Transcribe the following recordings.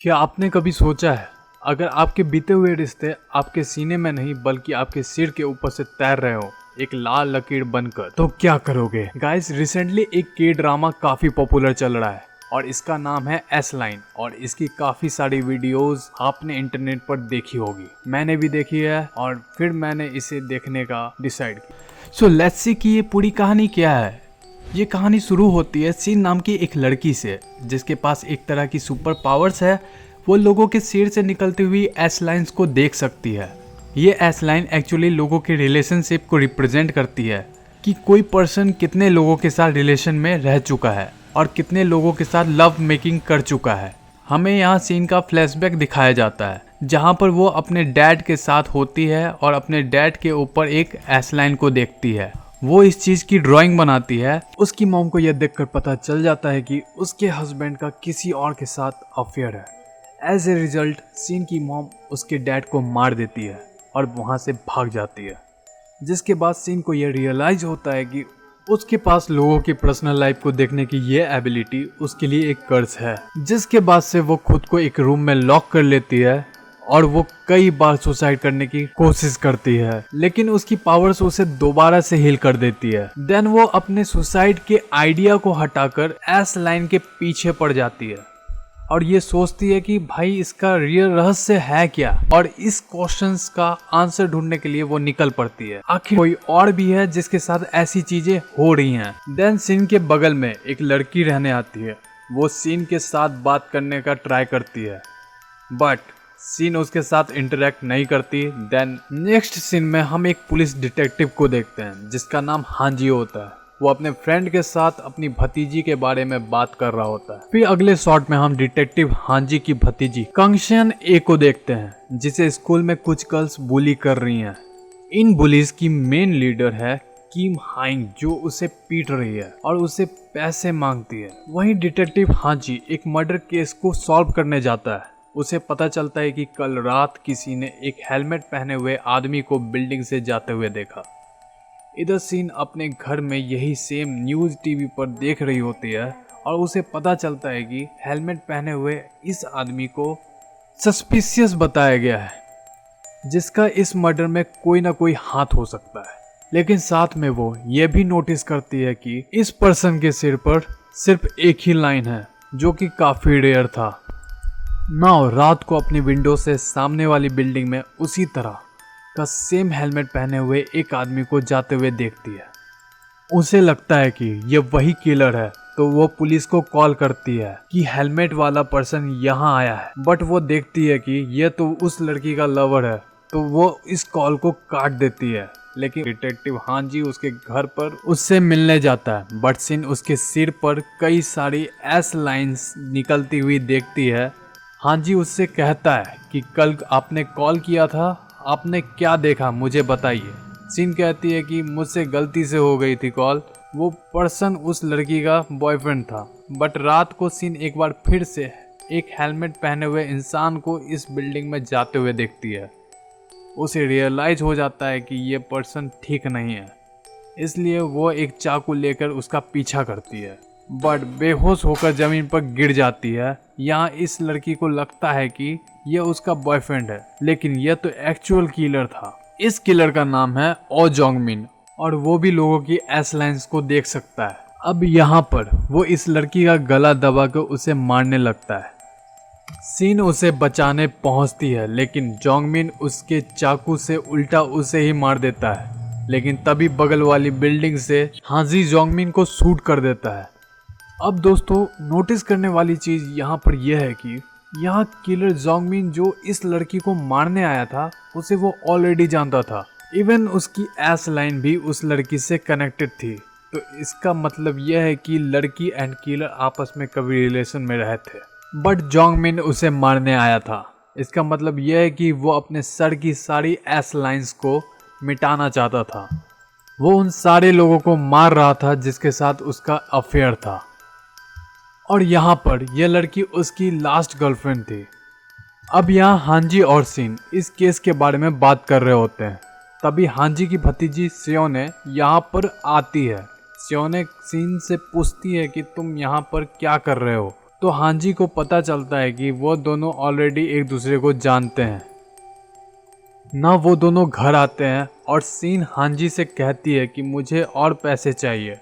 क्या आपने कभी सोचा है, अगर आपके बीते हुए रिश्ते आपके सीने में नहीं बल्कि आपके सिर के ऊपर से तैर रहे हो एक लाल लकीर बनकर, तो क्या करोगे? गाइस, रिसेंटली एक के ड्रामा काफी पॉपुलर चल रहा है और इसका नाम है एस लाइन और इसकी काफी सारी वीडियोस आपने इंटरनेट पर देखी होगी। मैंने भी देखी है और फिर मैंने इसे देखने का डिसाइड किया। सो लेट्स सी कि ये पूरी कहानी क्या है। ये कहानी शुरू होती है सीन नाम की एक लड़की से, जिसके पास एक तरह की सुपर पावर्स है। वो लोगों के सिर से निकलती हुई एस लाइन्स को देख सकती है। ये एस लाइन एक्चुअली लोगों के रिलेशनशिप को रिप्रेजेंट करती है कि कोई पर्सन कितने लोगों के साथ रिलेशन में रह चुका है और कितने लोगों के साथ लव मेकिंग कर चुका है। हमें यहाँ सीन का फ्लैशबैक दिखाया जाता है जहाँ पर वो अपने डैड के साथ होती है और अपने डैड के ऊपर एक एस लाइन को देखती है। वो इस चीज की ड्राइंग बनाती है। उसकी मॉम को यह देखकर पता चल जाता है कि उसके हस्बैंड का किसी और के साथ अफेयर है। एज ए रिजल्ट सीन की मॉम उसके डैड को मार देती है और वहां से भाग जाती है। जिसके बाद सीन को यह रियलाइज होता है कि उसके पास लोगों की पर्सनल लाइफ को देखने की ये एबिलिटी उसके लिए एक कर्ज है। जिसके बाद से वो खुद को एक रूम में लॉक कर लेती है और वो कई बार सुसाइड करने की कोशिश करती है, लेकिन उसकी पावर्स उसे दोबारा से हील कर देती है। देन वो अपने सुसाइड के आइडिया को हटाकर एस लाइन के पीछे पड़ जाती है और ये सोचती है कि भाई इसका रियल रहस्य है क्या, और इस क्वेश्चंस का आंसर ढूंढने के लिए वो निकल पड़ती है। आखिर कोई और भी है जिसके साथ ऐसी चीजें हो रही हैं। देन सीन के बगल में एक लड़की रहने आती है। वो सीन के साथ बात करने का ट्राई करती है बट सीन उसके साथ इंटरेक्ट नहीं करती। देन नेक्स्ट सीन में हम एक पुलिस डिटेक्टिव को देखते हैं जिसका नाम हांजी होता है। वो अपने फ्रेंड के साथ अपनी भतीजी के बारे में बात कर रहा होता है। फिर अगले शॉट में हम डिटेक्टिव हांजी की भतीजी कंगशन ए को देखते हैं जिसे स्कूल में कुछ गर्ल्स बुली कर रही हैं। इन बुलीज की मेन लीडर है किम हाइंग, जो उसे पीट रही है और उसे पैसे मांगती है। वहीं डिटेक्टिव हांजी एक मर्डर केस को सॉल्व करने जाता है। उसे पता चलता है कि कल रात किसी ने एक हेलमेट पहने हुए आदमी को बिल्डिंग से जाते हुए देखा। इधर सीन अपने घर में यही सेम न्यूज़ टीवी पर देख रही होती है और उसे पता चलता है कि हेलमेट पहने हुए इस आदमी को सस्पिशियस बताया गया है, जिसका इस मर्डर में कोई ना कोई हाथ हो सकता है। लेकिन साथ में वो ये भी नोटिस करती है कि इस पर्सन के सिर पर सिर्फ एक ही लाइन है, जो कि काफ़ी रेयर था। नाउ रात को अपनी विंडो से सामने वाली बिल्डिंग में उसी तरह का सेम हेलमेट पहने हुए एक आदमी को जाते हुए देखती है। उसे लगता है कि ये वही किलर है, तो वो पुलिस को कॉल करती है कि हेलमेट वाला पर्सन यहाँ आया है। बट वो देखती है कि ये तो उस लड़की का लवर है, तो वो इस कॉल को काट देती है। लेकिन डिटेक्टिव हांजी उसके घर पर उससे मिलने जाता है बट सीन उसके सिर पर कई सारी एस लाइंस निकलती हुई देखती है। हांजी उससे कहता है कि कल आपने कॉल किया था, आपने क्या देखा मुझे बताइए। सीन कहती है कि मुझसे गलती से हो गई थी कॉल। वो पर्सन उस लड़की का बॉयफ्रेंड था। बट रात को सीन एक बार फिर से एक हेलमेट पहने हुए इंसान को इस बिल्डिंग में जाते हुए देखती है। उसे रियलाइज हो जाता है कि ये पर्सन ठीक नहीं है, इसलिए वो एक चाकू लेकर उसका पीछा करती है बट बेहोश होकर जमीन पर गिर जाती है। यहाँ इस लड़की को लगता है कि ये उसका बॉयफ्रेंड है, लेकिन यह तो एक्चुअल किलर था। इस किलर का नाम है ओ जोंगमिन और वो भी लोगों की एस लाइंस को देख सकता है। अब यहाँ पर वो इस लड़की का गला दबाकर उसे मारने लगता है। सीन उसे बचाने पहुंचती है लेकिन जोंगमिन उसके चाकू से उल्टा उसे ही मार देता है। लेकिन तभी बगल वाली बिल्डिंग से हांजी जोंगमिन को शूट कर देता है। अब दोस्तों, नोटिस करने वाली चीज यहाँ पर यह है कि यहाँ किलर जोंगमिन जो इस लड़की को मारने आया था उसे वो ऑलरेडी जानता था। इवन उसकी एस लाइन भी उस लड़की से कनेक्टेड थी। तो इसका मतलब यह है कि लड़की एंड किलर आपस में कभी रिलेशन में रहे थे, बट जोंगमिन उसे मारने आया था। इसका मतलब यह है कि वो अपने सर की सारी एस लाइन्स को मिटाना चाहता था। वो उन सारे लोगों को मार रहा था जिसके साथ उसका अफेयर था और यहाँ पर यह लड़की उसकी लास्ट गर्लफ्रेंड थी। अब यहाँ हांजी और सीन इस केस के बारे में बात कर रहे होते हैं। तभी हांजी की भतीजी सियोने यहाँ पर आती है। सियोने सीन से पूछती है कि तुम यहाँ पर क्या कर रहे हो। तो हांजी को पता चलता है कि वो दोनों ऑलरेडी एक दूसरे को जानते हैं। ना वो दोनों घर आते हैं और सीन हांजी से कहती है कि मुझे और पैसे चाहिए।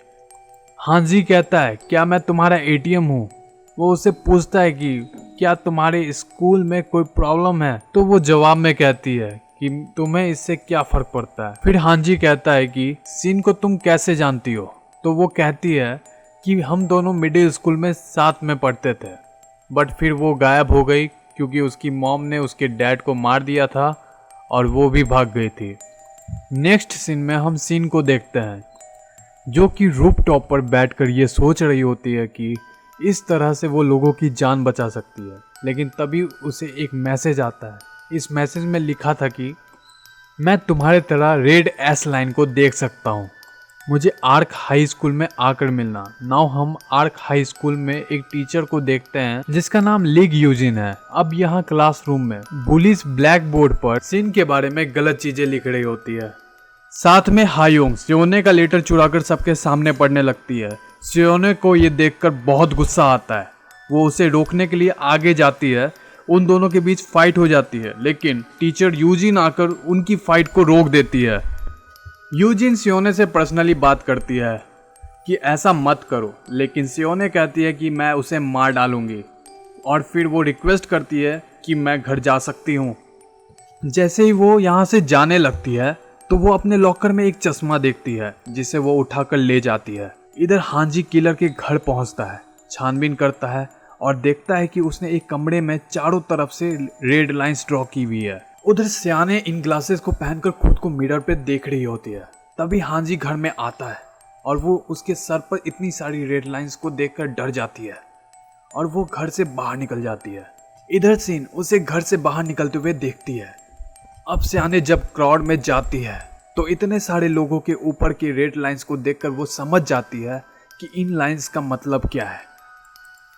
हांजी कहता है क्या मैं तुम्हारा एटीएम हूँ। वो उससे पूछता है कि क्या तुम्हारे स्कूल में कोई प्रॉब्लम है, तो वो जवाब में कहती है कि तुम्हें इससे क्या फर्क पड़ता है। फिर हांजी कहता है कि सीन को तुम कैसे जानती हो, तो वो कहती है कि हम दोनों मिडिल स्कूल में साथ में पढ़ते थे, बट फिर वो गायब हो गई क्योंकि उसकी मॉम ने उसके डैड को मार दिया था और वो भी भाग गई थी। नेक्स्ट सीन में हम सीन को देखते हैं जो कि रूफ टॉप पर बैठकर ये सोच रही होती है कि इस तरह से वो लोगों की जान बचा सकती है। लेकिन तभी उसे एक मैसेज आता है। इस मैसेज में लिखा था कि मैं तुम्हारे तरह रेड एस लाइन को देख सकता हूँ, मुझे आर्क हाई स्कूल में आकर मिलना। नाउ हम आर्क हाई स्कूल में एक टीचर को देखते हैं जिसका नाम लिग यूजिन है। अब यहाँ क्लासरूम में बुलिस ब्लैक बोर्ड पर सीन के बारे में गलत चीजें लिख रही होती है। साथ में हायोंग सियोने का लेटर चुराकर सबके सामने पढ़ने लगती है। सियोने को ये देखकर बहुत गुस्सा आता है। वो उसे रोकने के लिए आगे जाती है। उन दोनों के बीच फाइट हो जाती है, लेकिन टीचर यूजिन आकर उनकी फाइट को रोक देती है। यूजिन सियोने से पर्सनली बात करती है कि ऐसा मत करो, लेकिन सियोने कहती है कि मैं उसे मार डालूंगी और फिर वो रिक्वेस्ट करती है कि मैं घर जा सकती हूँ। जैसे ही वो यहाँ से जाने लगती है तो वो अपने लॉकर में एक चश्मा देखती है जिसे वो उठाकर ले जाती है। इधर हांजी किलर के घर पहुँचता है, छानबीन करता है और देखता है कि उसने एक कमरे में चारों तरफ से रेड लाइंस ड्रॉ की हुई है। उधर सियाने इन ग्लासेस को पहनकर खुद को मिरर पे देख रही होती है। तभी हांजी घर में आता है और वो उसके सर पर इतनी सारी रेड लाइंस को देखकर डर जाती है और वो घर से बाहर निकल जाती है। इधर सीन उसे घर से बाहर निकलते हुए देखती है। अब सियाने जब क्राउड में जाती है तो इतने सारे लोगों के ऊपर की रेड लाइंस को देखकर वो समझ जाती है कि इन लाइंस का मतलब क्या है।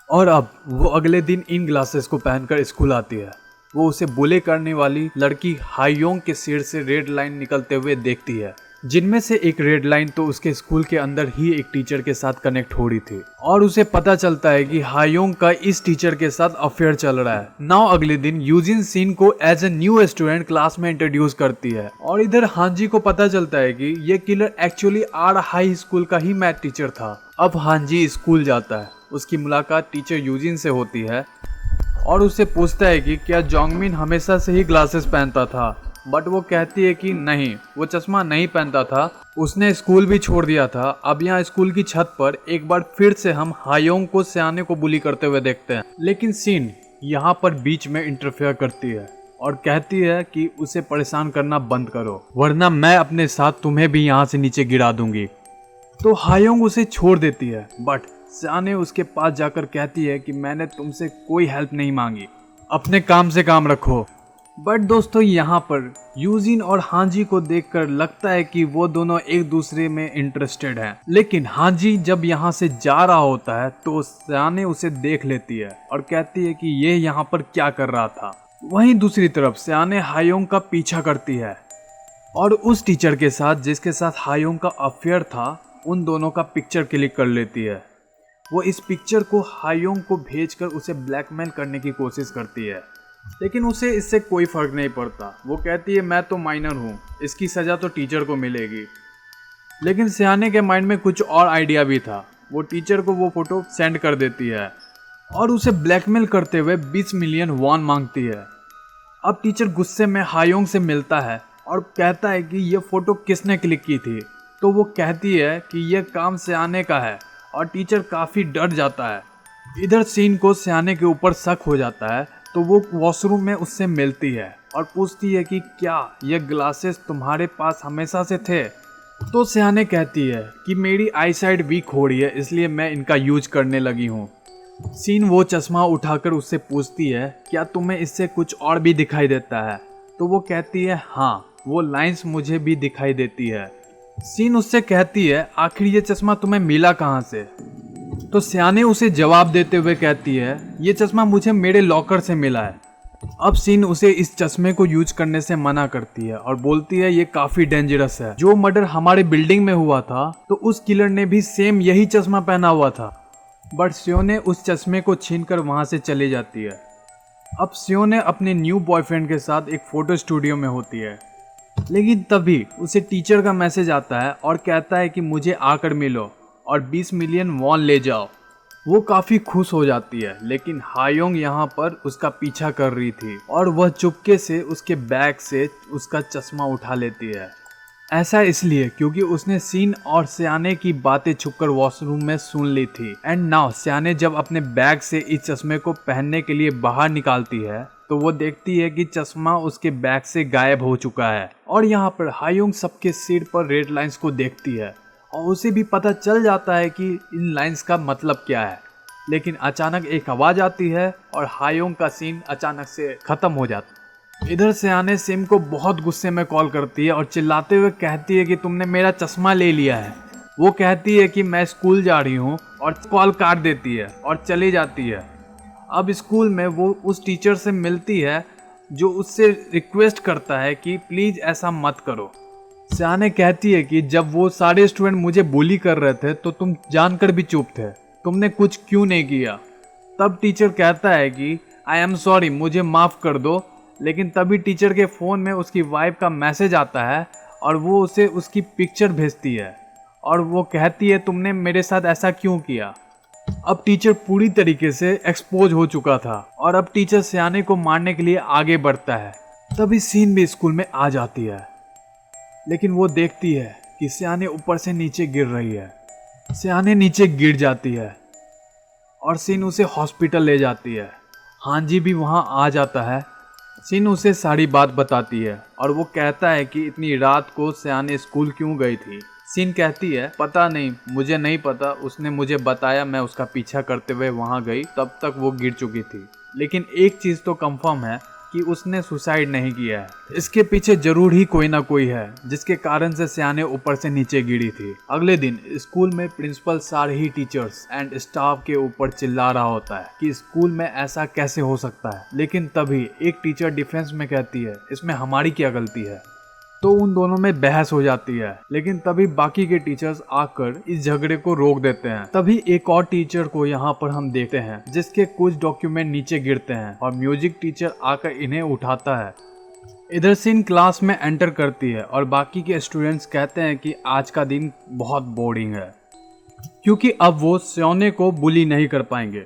और अब वो अगले दिन इन ग्लासेस को पहनकर स्कूल आती है। वो उसे बुले करने वाली लड़की हायोंग के सिर से रेड लाइन निकलते हुए देखती है, जिनमें से एक रेड लाइन तो उसके स्कूल के अंदर ही एक टीचर के साथ कनेक्ट हो रही थी। और उसे पता चलता है कि हायोंग का इस टीचर के साथ अफेयर चल रहा है। नाउ अगले दिन यूजिन सीन को as a new student class में इंट्रोड्यूस करती है और इधर हांजी को पता चलता है कि ये killer actually are high school का ही मैथ टीचर था। अब हांजी स्कूल जाता है। उसकी मुलाकात टीचर यूजिन से होती है और उससे पूछता है कि क्या जोंगमिन हमेशा से ही ग्लासेस पहनता था, बट वो कहती है कि नहीं, वो चश्मा नहीं पहनता था, उसने स्कूल भी छोड़ दिया था। अब यहाँ स्कूल की छत पर एक बार फिर से हम हायोंग को सियाने को बुली करते हुए देखते हैं, लेकिन सीन यहाँ पर बीच में इंटरफेयर करती है और कहती है कि उसे परेशान करना बंद करो, वरना मैं अपने साथ तुम्हें भी यहाँ से नीचे गिरा दूंगी। तो हायोंग उसे छोड़ देती है, बट सियाने उसके पास जाकर कहती है कि मैंने तुमसे कोई हेल्प नहीं मांगी, अपने काम से काम रखो। बट दोस्तों यहाँ पर यूजिन और हांजी को देखकर लगता है कि वो दोनों एक दूसरे में इंटरेस्टेड हैं। लेकिन हांजी जब यहाँ से जा रहा होता है तो सियाने उसे देख लेती है और कहती है कि ये यहाँ पर क्या कर रहा था। वहीं दूसरी तरफ सियाने हायोंग का पीछा करती है और उस टीचर के साथ जिसके साथ हायोंग का अफेयर था, उन दोनों का पिक्चर क्लिक कर लेती है। वो इस पिक्चर को हायोंग को भेजकर उसे ब्लैकमेल करने की कोशिश करती है, लेकिन उसे इससे कोई फर्क नहीं पड़ता। वो कहती है मैं तो माइनर हूँ, इसकी सज़ा तो टीचर को मिलेगी। लेकिन सियाने के माइंड में कुछ और आइडिया भी था। वो टीचर को वो फोटो सेंड कर देती है और उसे ब्लैकमेल करते हुए 20 मिलियन वॉन मांगती है। अब टीचर गुस्से में हायोंग से मिलता है और कहता है कि ये फोटो किसने क्लिक की थी। तो वो कहती है कि यह काम सियाने का है और टीचर काफ़ी डर जाता है। इधर सीन को सियाने के ऊपर शक हो जाता है, तो वो वॉशरूम में उससे मिलती है और पूछती है कि क्या ये ग्लासेस तुम्हारे पास हमेशा से थे। तो सियाने कहती है कि मेरी आई साइड वीक हो रही है, इसलिए मैं इनका यूज करने लगी हूँ। सीन वो चश्मा उठाकर उससे पूछती है क्या तुम्हें इससे कुछ और भी दिखाई देता है। तो वो कहती है हाँ, वो लाइंस मुझे भी दिखाई देती है। सीन उससे कहती है आखिर ये चश्मा तुम्हें मिला कहाँ से। तो सियाने उसे जवाब देते हुए कहती है ये चश्मा मुझे मेरे लॉकर से मिला है। अब सीन उसे इस चश्मे को यूज करने से मना करती है और बोलती है ये काफी डेंजरस है। जो मर्डर हमारे बिल्डिंग में हुआ था तो उस किलर ने भी सेम यही चश्मा पहना हुआ था। बट सियोने उस चश्मे को छीनकर वहाँ से चली जाती है। अब सियोने अपने न्यू बॉयफ्रेंड के साथ एक फ़ोटो स्टूडियो में होती है, लेकिन तभी उसे टीचर का मैसेज आता है और कहता है कि मुझे आकर मिलो और 20 मिलियन वॉन ले जाओ। वो काफ़ी खुश हो जाती है, लेकिन हायोंग यहाँ पर उसका पीछा कर रही थी और वह चुपके से उसके बैग से उसका चश्मा उठा लेती है। ऐसा इसलिए क्योंकि उसने सीन और सियाने की बातें छुपकर वॉशरूम में सुन ली थी। एंड नाउ सियाने जब अपने बैग से इस चश्मे को पहनने के लिए बाहर निकालती है तो वो देखती है कि चश्मा उसके बैग से गायब हो चुका है। और यहाँ पर हायोंग सबके सिर पर रेड लाइंस को देखती है और उसे भी पता चल जाता है कि इन लाइंस का मतलब क्या है। लेकिन अचानक एक आवाज आती है और हायोंग का सीन अचानक से खत्म हो जाता है। इधर सियाने सिम को बहुत गुस्से में कॉल करती है और चिल्लाते हुए कहती है कि तुमने मेरा चश्मा ले लिया है। वो कहती है कि मैं स्कूल जा रही हूँ और कॉल काट देती है और चली जाती है। अब स्कूल में वो उस टीचर से मिलती है जो उससे रिक्वेस्ट करता है कि प्लीज़ ऐसा मत करो। सियाने कहती है कि जब वो सारे स्टूडेंट मुझे बुली कर रहे थे तो तुम जानकर भी चुप थे, तुमने कुछ क्यों नहीं किया। तब टीचर कहता है कि आई एम सॉरी, मुझे माफ़ कर दो। लेकिन तभी टीचर के फ़ोन में उसकी वाइफ का मैसेज आता है और वो उसे उसकी पिक्चर भेजती है और वो कहती है तुमने मेरे साथ ऐसा क्यों किया। अब टीचर पूरी तरीके से एक्सपोज हो चुका था और अब टीचर सियाने को मारने के लिए आगे बढ़ता है। तभी सीन भी स्कूल में आ जाती है, लेकिन वो देखती है कि सियाने ऊपर से नीचे गिर रही है। सियाने नीचे गिर जाती है और सीन उसे हॉस्पिटल ले जाती है। हांजी भी वहाँ आ जाता है। सीन उसे सारी बात बताती है और वो कहता है कि इतनी रात को सियाने स्कूल क्यों गई थी। सीन कहती है पता नहीं, मुझे नहीं पता, उसने मुझे बताया, मैं उसका पीछा करते हुए वहाँ गई, तब तक वो गिर चुकी थी। लेकिन एक चीज़ तो कंफर्म है कि उसने सुसाइड नहीं किया है। इसके पीछे जरूर ही कोई ना कोई है जिसके कारण से सियाने ऊपर से नीचे गिरी थी। अगले दिन स्कूल में प्रिंसिपल सारे ही टीचर्स एंड स्टाफ के ऊपर चिल्ला रहा होता है कि स्कूल में ऐसा कैसे हो सकता है। लेकिन तभी एक टीचर डिफेंस में कहती है इसमें हमारी क्या गलती है। तो उन दोनों में बहस हो जाती है, लेकिन तभी बाकी के टीचर्स आकर इस झगड़े को रोक देते हैं। तभी एक और टीचर को यहाँ पर हम देखते हैं जिसके कुछ डॉक्यूमेंट नीचे गिरते हैं और म्यूजिक टीचर आकर इन्हें उठाता है। इधर सीन क्लास में एंटर करती है और बाकी के स्टूडेंट्स कहते हैं कि आज का दिन बहुत बोरिंग है, क्योंकि अब वो सियोने को बुली नहीं कर पाएंगे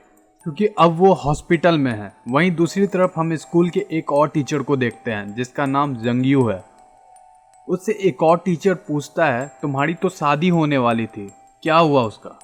क्योंकि अब वो हॉस्पिटल में है। वहीं दूसरी तरफ हम स्कूल के एक और टीचर को देखते हैं जिसका नाम जंगयू है। उससे एक और टीचर पूछता है तुम्हारी तो शादी होने वाली थी, क्या हुआ उसका।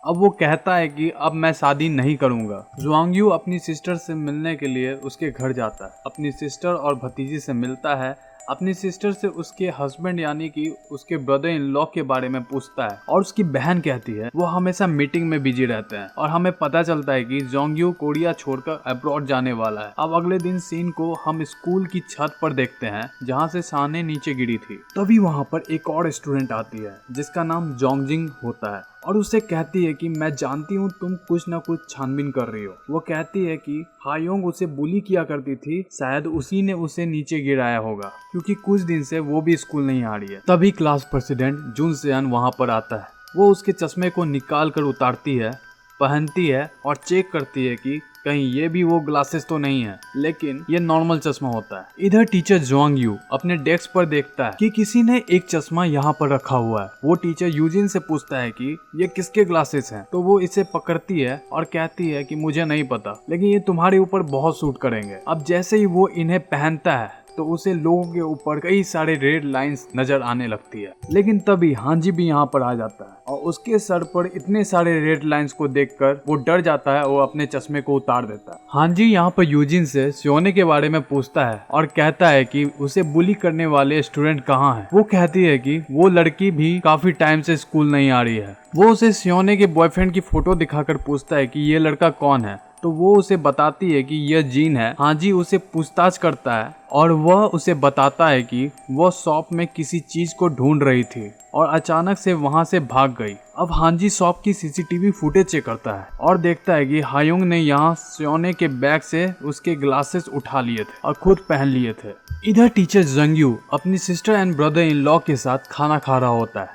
अब वो कहता है कि अब मैं शादी नहीं करूँगा। ज़ुआंगयू अपनी सिस्टर से मिलने के लिए उसके घर जाता है, अपनी सिस्टर और भतीजी से मिलता है। अपनी सिस्टर से उसके हस्बैंड यानी कि उसके ब्रदर इन लॉ के बारे में पूछता है और उसकी बहन कहती है वो हमेशा मीटिंग में बिजी रहते हैं। और हमें पता चलता है कि ज़ुआंगयू कोरिया छोड़कर अब्रॉड जाने वाला है। अब अगले दिन सीन को हम स्कूल की छत पर देखते हैं जहाँ से सियाने नीचे गिरी थी। तभी वहाँ पर एक और स्टूडेंट आती है जिसका नाम जोंगजिंग होता है और उससे कहती है कि मैं जानती हूँ तुम कुछ न कुछ छानबीन कर रही हो। वो कहती है कि हायोंग उसे बुली किया करती थी, शायद उसी ने उसे नीचे गिराया होगा क्योंकि कुछ दिन से वो भी स्कूल नहीं आ रही है। तभी क्लास प्रेसिडेंट जुन सेयन वहाँ पर आता है। वो उसके चश्मे को निकाल कर उतारती है, पहनती है और चेक करती है कि कहीं ये भी वो ग्लासेस तो नहीं है, लेकिन ये नॉर्मल चश्मा होता है। इधर टीचर ज़ुआंगयू अपने डेस्क पर देखता है कि किसी ने एक चश्मा यहाँ पर रखा हुआ है। वो टीचर यूजिन से पूछता है कि ये किसके ग्लासेस हैं, तो वो इसे पकड़ती है और कहती है कि मुझे नहीं पता, लेकिन ये तुम्हारे ऊपर बहुत सूट करेंगे। अब जैसे ही वो इन्हें पहनता है तो उसे लोगों के ऊपर कई सारे रेड लाइंस नजर आने लगती है। लेकिन तभी हांजी भी यहाँ पर आ जाता है और उसके सर पर इतने सारे रेड लाइंस को देखकर वो डर जाता है और अपने चश्मे को उतार देता है। हांजी यहाँ पर यूजिन से सियोने के बारे में पूछता है और कहता है कि उसे बुली करने वाले स्टूडेंट कहाँ हैं। वो कहती है कि वो लड़की भी काफी टाइम से स्कूल नहीं आ रही है। वो उसे सियोने के बॉयफ्रेंड की फोटो दिखाकर पूछता है कि ये लड़का कौन है, तो वो उसे बताती है कि यह जीन है। हांजी उसे पूछताछ करता है और वह उसे बताता है कि वह शॉप में किसी चीज को ढूंढ रही थी और अचानक से वहां से भाग गई। अब हांजी शॉप की सीसीटीवी फुटेज चेक करता है और देखता है कि हायोंग ने यहाँ सियोने के बैग से उसके ग्लासेस उठा लिए थे और खुद पहन लिए थे। इधर टीचर जंगयू अपनी sister and brother in law के साथ खाना खा रहा होता है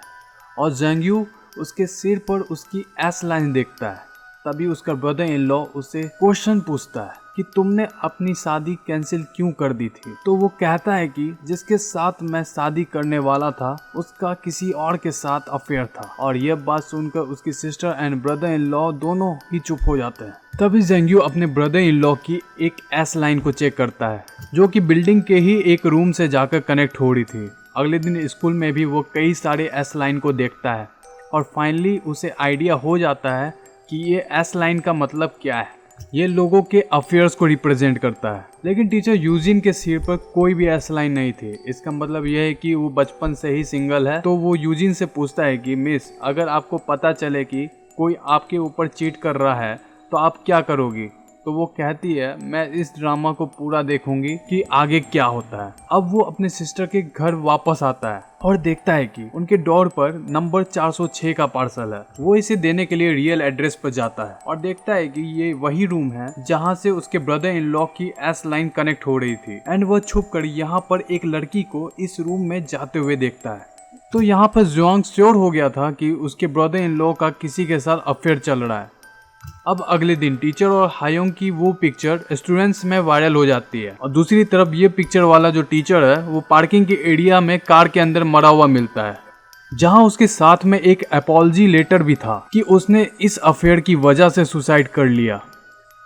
और जंगयू उसके सिर पर उसकी एस लाइन देखता है। तभी उसका ब्रदर इन लॉ उससे क्वेश्चन पूछता है कि तुमने अपनी शादी कैंसिल क्यों कर दी थी। तो वो कहता है कि जिसके साथ मैं शादी करने वाला था उसका किसी और के साथ अफेयर था। और यह बात सुनकर उसकी sister and brother in law दोनों ही चुप हो जाते हैं। तभी जेंग्यू अपने ब्रदर इन लॉ की एक एस लाइन को चेक करता है जो कि बिल्डिंग के ही एक रूम से जाकर कनेक्ट हो रही थी। अगले दिन स्कूल में भी वो कई सारे एस लाइन को देखता है और फाइनली उसे आइडिया हो जाता है कि ये एस लाइन का मतलब क्या है। ये लोगों के अफेयर्स को रिप्रेजेंट करता है। लेकिन टीचर यूजिन के सिर पर कोई भी एस लाइन नहीं थी। इसका मतलब यह है कि वो बचपन से ही सिंगल है। तो वो यूजिन से पूछता है कि मिस, अगर आपको पता चले कि कोई आपके ऊपर चीट कर रहा है तो आप क्या करोगी। तो वो कहती है मैं इस ड्रामा को पूरा देखूंगी कि आगे क्या होता है। अब वो अपने सिस्टर के घर वापस आता है और देखता है कि उनके डोर पर नंबर 406 का पार्सल है। वो इसे देने के लिए रियल एड्रेस पर जाता है और देखता है कि ये वही रूम है जहाँ से उसके ब्रदर इन लॉ की एस लाइन कनेक्ट हो रही थी। एंड वह छुप कर यहाँ पर एक लड़की को इस रूम में जाते हुए देखता है। तो यहाँ पर जुआंग श्योर हो गया था कि उसके ब्रदर इन लॉ का किसी के साथ अफेयर चल रहा है। अब अगले दिन टीचर और हायोंग की वो पिक्चर स्टूडेंट्स में वायरल हो जाती है और दूसरी तरफ ये पिक्चर वाला जो टीचर है वो पार्किंग के एरिया में कार के अंदर मरा हुआ मिलता है, जहां उसके साथ में एक अपॉलजी लेटर भी था कि उसने इस अफेयर की वजह से सुसाइड कर लिया।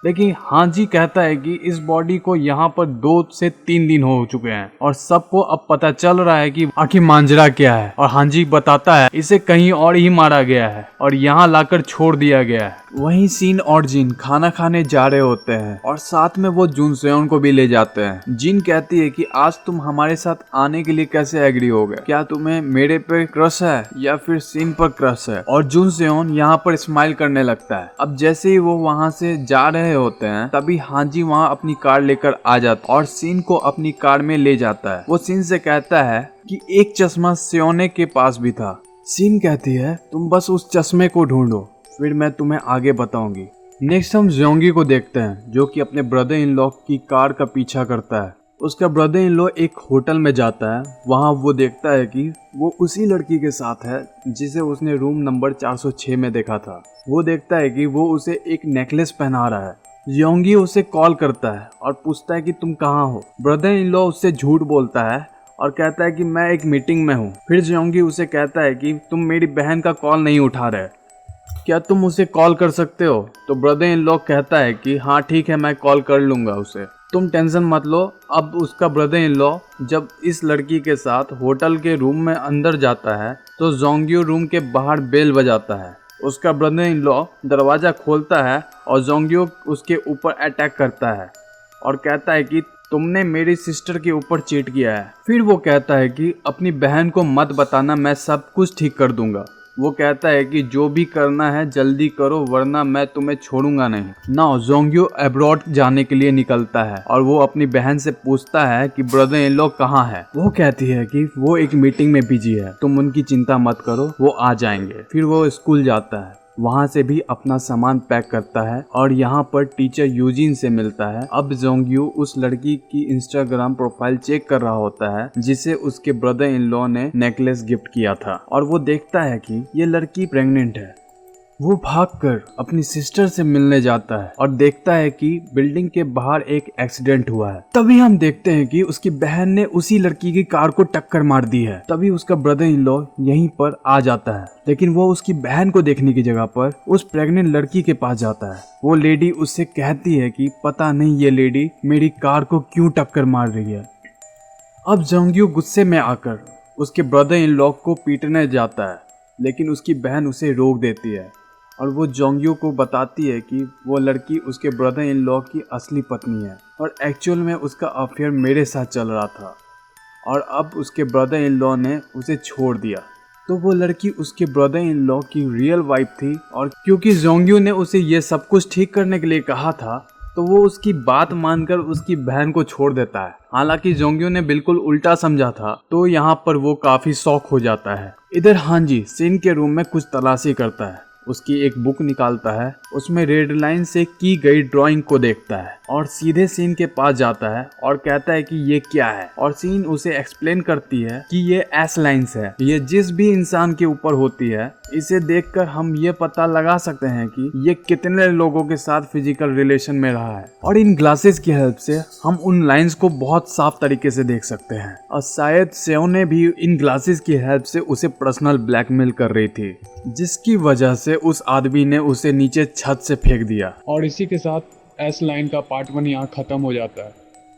लेकिन हांजी कहता है कि इस बॉडी को यहाँ पर 2 से 3 दिन हो चुके हैं और सबको अब पता चल रहा है कि आखिर मांजरा क्या है। और हांजी बताता है इसे कहीं और ही मारा गया है और यहाँ लाकर छोड़ दिया गया है। वहीं सीन और जिन खाना खाने जा रहे होते हैं और साथ में वो जून सेओन को भी ले जाते हैं। जिन कहती है कि आज तुम हमारे साथ आने के लिए कैसे एग्री हो गए, क्या तुम्हें मेरे पे क्रश है या फिर सीन पर क्रश है। और जून सेओन यहाँ पर स्माइल करने लगता है। अब जैसे ही वो वहाँ से जा रहे होते हैं तभी हांजी वहाँ अपनी कार लेकर आ जाता और सीन को अपनी कार में ले जाता है। वो सीन से कहता है कि एक चश्मा सेओने के पास भी था। सीन कहती है तुम बस उस चश्मे को ढूंढो, फिर मैं तुम्हें आगे बताऊंगी। नेक्स्ट हम जोंगी को देखते हैं जो कि अपने ब्रदर इन लॉ की कार का पीछा करता है। उसका ब्रदर इन लॉ एक होटल में जाता है। वहाँ वो देखता है कि वो उसी लड़की के साथ है जिसे उसने रूम नंबर 406 में देखा था। वो देखता है कि वो उसे एक नेकलेस पहना रहा है। योंगी उसे कॉल करता है और पूछता है कि तुम कहाँ हो। ब्रदर इन लॉ उससे झूठ बोलता है और कहता है कि मैं एक मीटिंग में हूँ। फिर जोंगी उसे कहता है कि तुम मेरी बहन का कॉल नहीं उठा रहे, क्या तुम उसे कॉल कर सकते हो। तो ब्रदर इन लॉ कहता है कि हाँ ठीक है, मैं कॉल कर लूंगा उसे, तुम टेंशन मत लो। अब उसका ब्रदर इन लॉ जब इस लड़की के साथ होटल के रूम में अंदर जाता है तो जोंगियो रूम के बाहर बेल बजाता है। उसका ब्रदर इन लॉ दरवाजा खोलता है और जोंगियो उसके ऊपर अटैक करता है और कहता है कि तुमने मेरी सिस्टर के ऊपर चीट किया है। फिर वो कहता है कि अपनी बहन को मत बताना, मैं सब कुछ ठीक कर दूंगा। वो कहता है कि जो भी करना है जल्दी करो वरना मैं तुम्हें छोड़ूंगा नहीं। नाउ जोंगियो अब्रॉड जाने के लिए निकलता है और वो अपनी बहन से पूछता है कि ब्रदर इन लॉ कहाँ है। वो कहती है कि वो एक मीटिंग में बिजी है, तुम उनकी चिंता मत करो, वो आ जाएंगे। फिर वो स्कूल जाता है, वहाँ से भी अपना सामान पैक करता है और यहाँ पर टीचर यूजिन से मिलता है। अब जोंगियो उस लड़की की इंस्टाग्राम प्रोफाइल चेक कर रहा होता है जिसे उसके ब्रदर इन लॉ ने नेकलेस गिफ्ट किया था और वो देखता है कि ये लड़की प्रेग्नेंट है। वो भागकर अपनी सिस्टर से मिलने जाता है और देखता है कि बिल्डिंग के बाहर एक एक्सीडेंट हुआ है। तभी हम देखते हैं कि उसकी बहन ने उसी लड़की की कार को टक्कर मार दी है। तभी उसका ब्रदर इन लॉ यहीं पर आ जाता है, लेकिन वो उसकी बहन को देखने की जगह पर उस प्रेग्नेंट लड़की के पास जाता है। वो लेडी उससे कहती है कि पता नहीं ये लेडी मेरी कार को क्यों टक्कर मार रही है। अब जोंगियो गुस्से में आकर उसके ब्रदर इन लॉ को पीटने जाता है, लेकिन उसकी बहन उसे रोक देती है और वो जोंगियो को बताती है कि वो लड़की उसके ब्रदर इन लॉ की असली पत्नी है और एक्चुअल में उसका अफेयर मेरे साथ चल रहा था और अब उसके ब्रदर इन लॉ ने उसे छोड़ दिया। तो वो लड़की उसके ब्रदर इन लॉ की रियल वाइफ थी और क्योंकि जोंगियो ने उसे ये सब कुछ ठीक करने के लिए कहा था तो वो उसकी बात मानकर उसकी बहन को छोड़ देता है। हालांकि जोंगियो ने बिल्कुल उल्टा समझा था, तो यहाँ पर वो काफी शॉक हो जाता है। इधर हांजी सिन के रूम में कुछ तलाशी करता है, उसकी एक बुक निकालता है, उसमें रेड लाइन से की गई ड्राइंग को देखता है और सीधे सीन के पास जाता है और कहता है कि ये क्या है। और सीन उसे एक्सप्लेन करती है कि ये एस लाइन्स है, ये जिस भी इंसान के ऊपर होती है इसे देखकर हम ये पता लगा सकते हैं कि ये कितने लोगों के साथ फिजिकल रिलेशन में रहा है, और इन ग्लासेस की हेल्प से हम उन लाइंस को बहुत साफ तरीके से देख सकते हैं। और शायद सेओ ने भी इन ग्लासेस की हेल्प से उसे पर्सनल ब्लैकमेल कर रही थी, जिसकी वजह से उस आदमी ने उसे नीचे छत से फेंक दिया। और इसी के साथ एस लाइन का पार्ट 1 यहाँ खत्म हो जाता है।